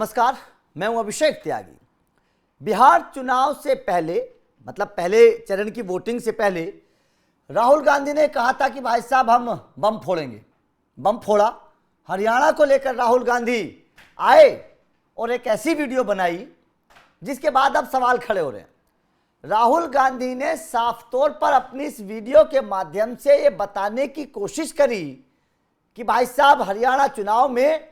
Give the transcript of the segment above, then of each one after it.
नमस्कार, मैं हूं अभिषेक त्यागी। बिहार चुनाव से पहले, मतलब पहले चरण की वोटिंग से पहले, राहुल गांधी ने कहा था कि भाई साहब हम बम फोड़ेंगे। बम फोड़ा। हरियाणा को लेकर राहुल गांधी आए और एक ऐसी वीडियो बनाई जिसके बाद अब सवाल खड़े हो रहे हैं। राहुल गांधी ने साफ तौर पर अपनी इस वीडियो के माध्यम से ये बताने की कोशिश करी कि भाई साहब हरियाणा चुनाव में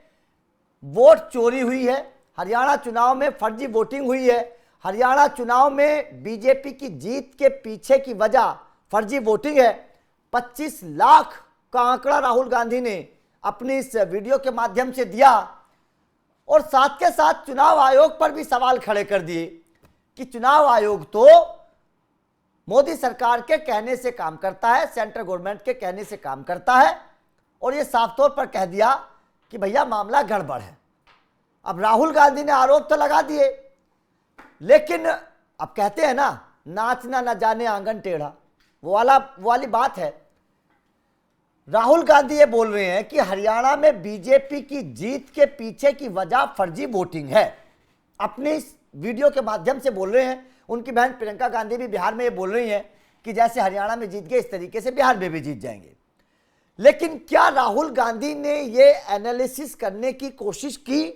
वोट चोरी हुई है, हरियाणा चुनाव में फर्जी वोटिंग हुई है, हरियाणा चुनाव में बीजेपी की जीत के पीछे की वजह फर्जी वोटिंग है। 25 लाख का आंकड़ा राहुल गांधी ने अपनी इस वीडियो के माध्यम से दिया और साथ के साथ चुनाव आयोग पर भी सवाल खड़े कर दिए कि चुनाव आयोग तो मोदी सरकार के कहने से काम करता है, सेंट्रल गवर्नमेंट के कहने से काम करता है, और यह साफ तौर पर कह दिया कि भैया मामला गड़बड़ है। अब राहुल गांधी ने आरोप तो लगा दिए, लेकिन अब कहते हैं ना, नाचना न जाने आंगन टेढ़ा, वो वाली बात है। राहुल गांधी ये बोल रहे हैं कि हरियाणा में बीजेपी की जीत के पीछे की वजह फर्जी वोटिंग है। अपनी इस वीडियो के माध्यम से बोल रहे हैं। उनकी बहन प्रियंका गांधी भी बिहार में ये बोल रही हैं कि जैसे हरियाणा में जीत गए इस तरीके से बिहार में भी जीत जाएंगे। लेकिन क्या राहुल गांधी ने ये एनालिसिस करने की कोशिश की?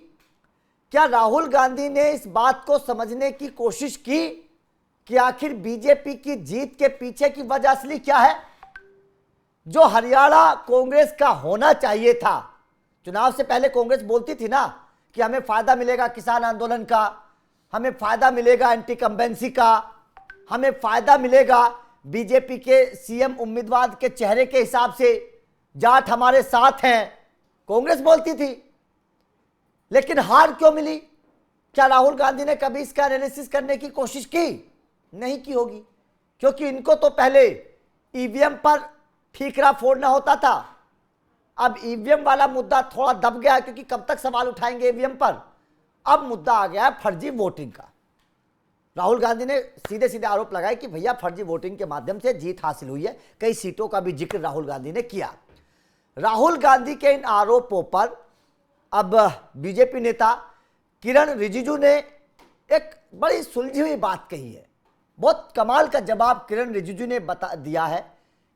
क्या राहुल गांधी ने इस बात को समझने की कोशिश की कि आखिर बीजेपी की जीत के पीछे की वजह असली क्या है? जो हरियाणा कांग्रेस का होना चाहिए था। चुनाव से पहले कांग्रेस बोलती थी ना कि हमें फायदा मिलेगा किसान आंदोलन का, हमें फायदा मिलेगा एंटी कंबेंसी का, हमें फायदा मिलेगा बीजेपी के सीएम उम्मीदवार के चेहरे के हिसाब से, जाट हमारे साथ हैं, कांग्रेस बोलती थी। लेकिन हार क्यों मिली? क्या राहुल गांधी ने कभी इसका एनालिसिस करने की कोशिश की? नहीं की होगी, क्योंकि इनको तो पहले ईवीएम पर ठीकरा फोड़ना होता था। अब ईवीएम वाला मुद्दा थोड़ा दब गया, क्योंकि कब तक सवाल उठाएंगे ईवीएम पर। अब मुद्दा आ गया फर्जी वोटिंग का। राहुल गांधी ने सीधे सीधे आरोप लगाए कि भैया फर्जी वोटिंग के माध्यम से जीत हासिल हुई है। कई सीटों का भी जिक्र राहुल गांधी ने किया। राहुल गांधी के इन आरोपों पर अब बीजेपी नेता किरण रिजिजू ने एक बड़ी सुलझी हुई बात कही है। बहुत कमाल का जवाब किरण रिजिजू ने बता दिया है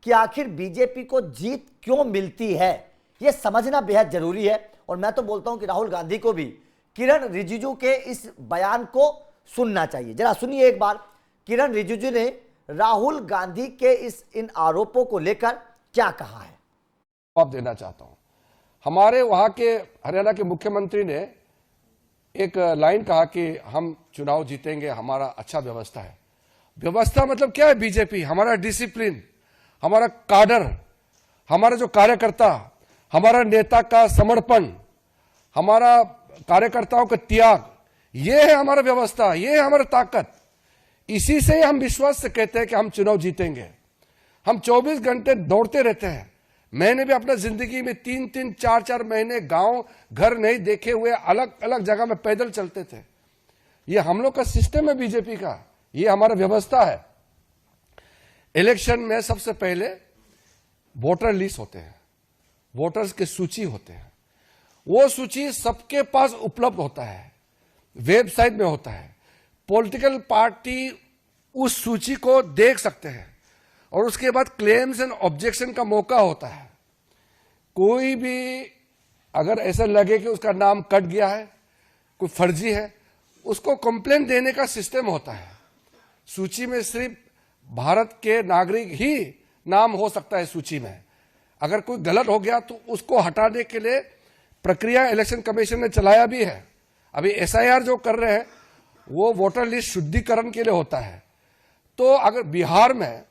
कि आखिर बीजेपी को जीत क्यों मिलती है, यह समझना बेहद जरूरी है। और मैं तो बोलता हूं कि राहुल गांधी को भी किरण रिजिजू के इस बयान को सुनना चाहिए। जरा सुनिए एक बार किरण रिजिजू ने राहुल गांधी के इन आरोपों को लेकर क्या कहा है। जवाब देना चाहता हूं। हमारे वहां के हरियाणा के मुख्यमंत्री ने एक लाइन कहा कि हम चुनाव जीतेंगे, हमारा अच्छा व्यवस्था है। व्यवस्था मतलब क्या है? बीजेपी, हमारा डिसिप्लिन, हमारा काडर, हमारा जो कार्यकर्ता, हमारा नेता का समर्पण, हमारा कार्यकर्ताओं का त्याग, ये है हमारा व्यवस्था, ये है हमारा ताकत। इसी से हम विश्वास से कहते हैं कि हम चुनाव जीतेंगे। हम 24 घंटे दौड़ते रहते हैं। मैंने भी अपना जिंदगी में 3-3, 4-4 महीने गांव घर नहीं देखे हुए अलग अलग जगह में पैदल चलते थे। ये हम लोग का सिस्टम है बीजेपी का, ये हमारा व्यवस्था है। इलेक्शन में सबसे पहले वोटर लिस्ट होते हैं, वोटर्स की सूची होते हैं। वो सूची सबके पास उपलब्ध होता है, वेबसाइट में होता है। पॉलिटिकल पार्टी उस सूची को देख सकते हैं और उसके बाद क्लेम्स एंड ऑब्जेक्शन का मौका होता है। कोई भी अगर ऐसा लगे कि उसका नाम कट गया है, कोई फर्जी है, उसको कंप्लेंट देने का सिस्टम होता है। सूची में सिर्फ भारत के नागरिक ही नाम हो सकता है सूची में। अगर कोई गलत हो गया तो उसको हटाने के लिए प्रक्रिया इलेक्शन कमीशन ने चलाया भी है। अभी एसआईआर जो कर रहे हैं वो वोटर लिस्ट शुद्धिकरण के लिए होता है। तो अगर बिहार में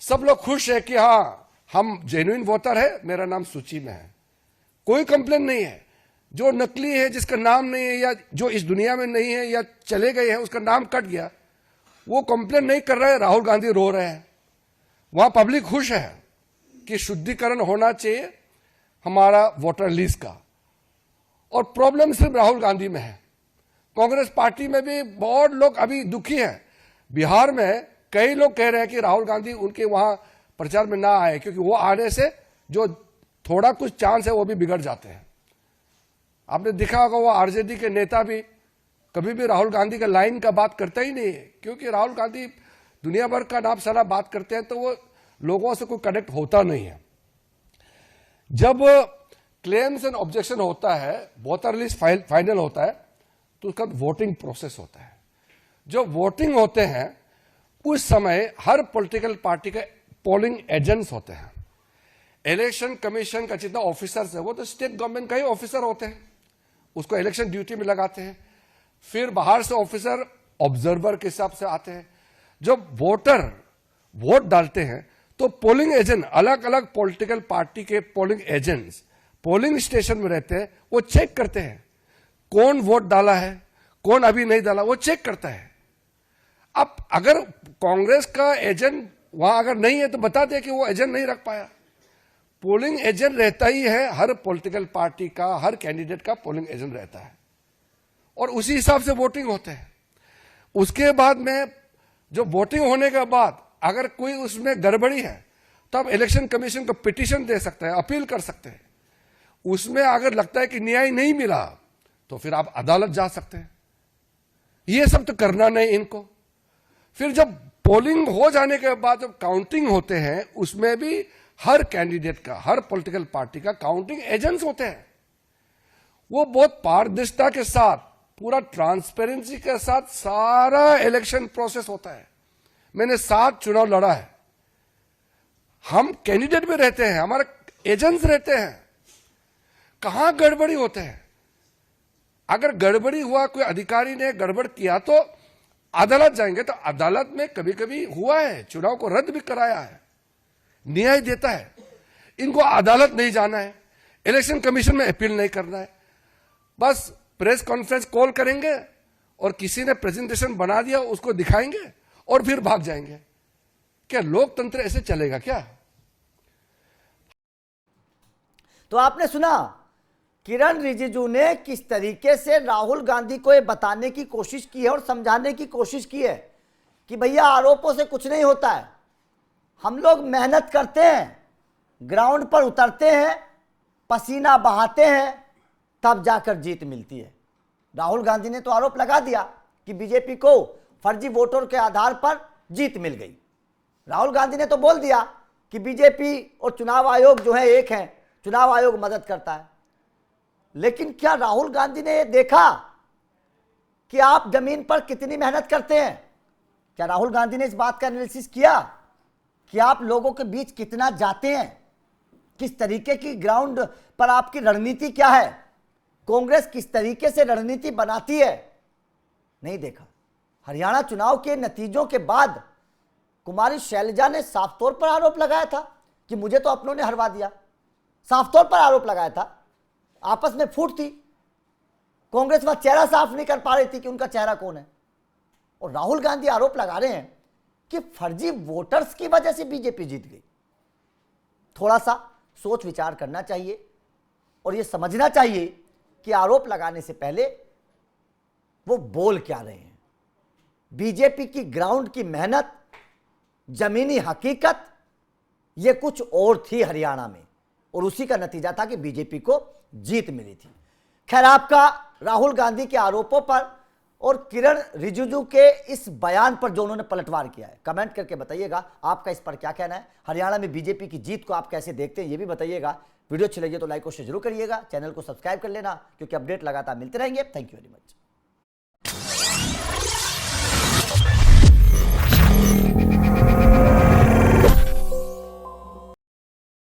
सब लोग खुश है कि हाँ हम जेन्युइन वोटर है, मेरा नाम सूची में है, कोई कंप्लेन नहीं है। जो नकली है, जिसका नाम नहीं है या जो इस दुनिया में नहीं है या चले गए हैं, उसका नाम कट गया, वो कंप्लेन नहीं कर रहे हैं। राहुल गांधी रो रहे हैं। वहां पब्लिक खुश है कि शुद्धिकरण होना चाहिए हमारा वोटर लिस्ट का। और प्रॉब्लम सिर्फ राहुल गांधी में है। कांग्रेस पार्टी में भी बहुत लोग अभी दुखी हैं। बिहार में कई लोग कह रहे हैं कि राहुल गांधी उनके वहां प्रचार में ना आए, क्योंकि वो आने से जो थोड़ा कुछ चांस है वो भी बिगड़ जाते हैं। आपने देखा होगा वो आरजेडी के नेता भी कभी भी राहुल गांधी का लाइन का बात करता ही नहीं है, क्योंकि राहुल गांधी दुनिया भर का नाम सारा बात करते हैं तो वो लोगों से कोई कनेक्ट होता नहीं है। जब क्लेम्स एंड ऑब्जेक्शन होता है, वोटर लिस्ट फाइनल होता है, तो उसका वोटिंग प्रोसेस होता है। जो वोटिंग होते हैं उस समय हर पॉलिटिकल पार्टी के पोलिंग एजेंट्स होते हैं। इलेक्शन कमीशन का जितना ऑफिसर्स है वो तो स्टेट गवर्नमेंट का ही ऑफिसर होते हैं, उसको इलेक्शन ड्यूटी में लगाते हैं। फिर बाहर से ऑफिसर ऑब्जर्वर के हिसाब से आते हैं। जब वोटर वोट डालते हैं तो पोलिंग एजेंट, अलग अलग पॉलिटिकल पार्टी के पोलिंग एजेंट्स पोलिंग स्टेशन में रहते हैं, वो चेक करते हैं कौन वोट डाला है, कौन अभी नहीं डाला, वो चेक करता है। अब अगर कांग्रेस का एजेंट वहां अगर नहीं है तो बता दे कि वो एजेंट नहीं रख पाया। पोलिंग एजेंट रहता ही है, हर पॉलिटिकल पार्टी का, हर कैंडिडेट का पोलिंग एजेंट रहता है और उसी हिसाब से वोटिंग होते हैं। उसके बाद में जो वोटिंग होने के बाद अगर कोई उसमें गड़बड़ी है तो आप इलेक्शन कमीशन को पिटीशन दे सकते हैं, अपील कर सकते हैं। उसमें अगर लगता है कि न्याय नहीं मिला तो फिर आप अदालत जा सकते हैं। ये सब तो करना नहीं इनको। फिर जब पोलिंग हो जाने के बाद जब काउंटिंग होते हैं उसमें भी हर कैंडिडेट का, हर पॉलिटिकल पार्टी का काउंटिंग एजेंट्स होते हैं। वो बहुत पारदर्शिता के साथ, पूरा ट्रांसपेरेंसी के साथ सारा इलेक्शन प्रोसेस होता है। मैंने 7 चुनाव लड़ा है। हम कैंडिडेट में रहते हैं, हमारे एजेंट्स रहते हैं। कहां गड़बड़ी होते हैं? अगर गड़बड़ी हुआ, कोई अधिकारी ने गड़बड़ किया तो अदालत जाएंगे। तो अदालत में कभी कभी हुआ है, चुनाव को रद्द भी कराया है, न्याय देता है। इनको अदालत नहीं जाना है, इलेक्शन कमीशन में अपील नहीं करना है। बस प्रेस कॉन्फ्रेंस कॉल करेंगे और किसी ने प्रेजेंटेशन बना दिया उसको दिखाएंगे और फिर भाग जाएंगे। क्या लोकतंत्र ऐसे चलेगा क्या? तो आपने सुना किरण रिजिजू ने किस तरीके से राहुल गांधी को ये बताने की कोशिश की है और समझाने की कोशिश की है कि भैया आरोपों से कुछ नहीं होता है, हम लोग मेहनत करते हैं, ग्राउंड पर उतरते हैं, पसीना बहाते हैं, तब जाकर जीत मिलती है। राहुल गांधी ने तो आरोप लगा दिया कि बीजेपी को फर्जी वोटों के आधार पर जीत मिल गई। राहुल गांधी ने तो बोल दिया कि बीजेपी और चुनाव आयोग जो है एक हैं, चुनाव आयोग मदद करता है। लेकिन क्या राहुल गांधी ने ये देखा कि आप जमीन पर कितनी मेहनत करते हैं? क्या राहुल गांधी ने इस बात का एनालिसिस किया कि आप लोगों के बीच कितना जाते हैं? किस तरीके की ग्राउंड पर आपकी रणनीति क्या है? कांग्रेस किस तरीके से रणनीति बनाती है? नहीं देखा। हरियाणा चुनाव के नतीजों के बाद कुमारी शैलजा ने साफ तौर पर आरोप लगाया था कि मुझे तो अपनों ने हरवा दिया। साफ तौर पर आरोप लगाया था। आपस में फूट थी, कांग्रेस वह चेहरा साफ नहीं कर पा रही थी कि उनका चेहरा कौन है। और राहुल गांधी आरोप लगा रहे हैं कि फर्जी वोटर्स की वजह से बीजेपी जीत गई। थोड़ा सा सोच विचार करना चाहिए और यह समझना चाहिए कि आरोप लगाने से पहले वो बोल क्या रहे हैं। बीजेपी की ग्राउंड की मेहनत, जमीनी हकीकत ये कुछ और थी हरियाणा में, और उसी का नतीजा था कि बीजेपी को जीत मिली थी। खैर, आपका राहुल गांधी के आरोपों पर और किरण रिजिजू के इस बयान पर जो उन्होंने पलटवार किया है, कमेंट करके बताइएगा आपका इस पर क्या कहना है। हरियाणा में बीजेपी की जीत को आप कैसे देखते हैं ये भी बताइएगा। वीडियो अच्छी लगी तो लाइक और शेयर जरूर करिएगा, चैनल को सब्सक्राइब कर लेना क्योंकि अपडेट लगातार मिलते रहेंगे। Thank you very much.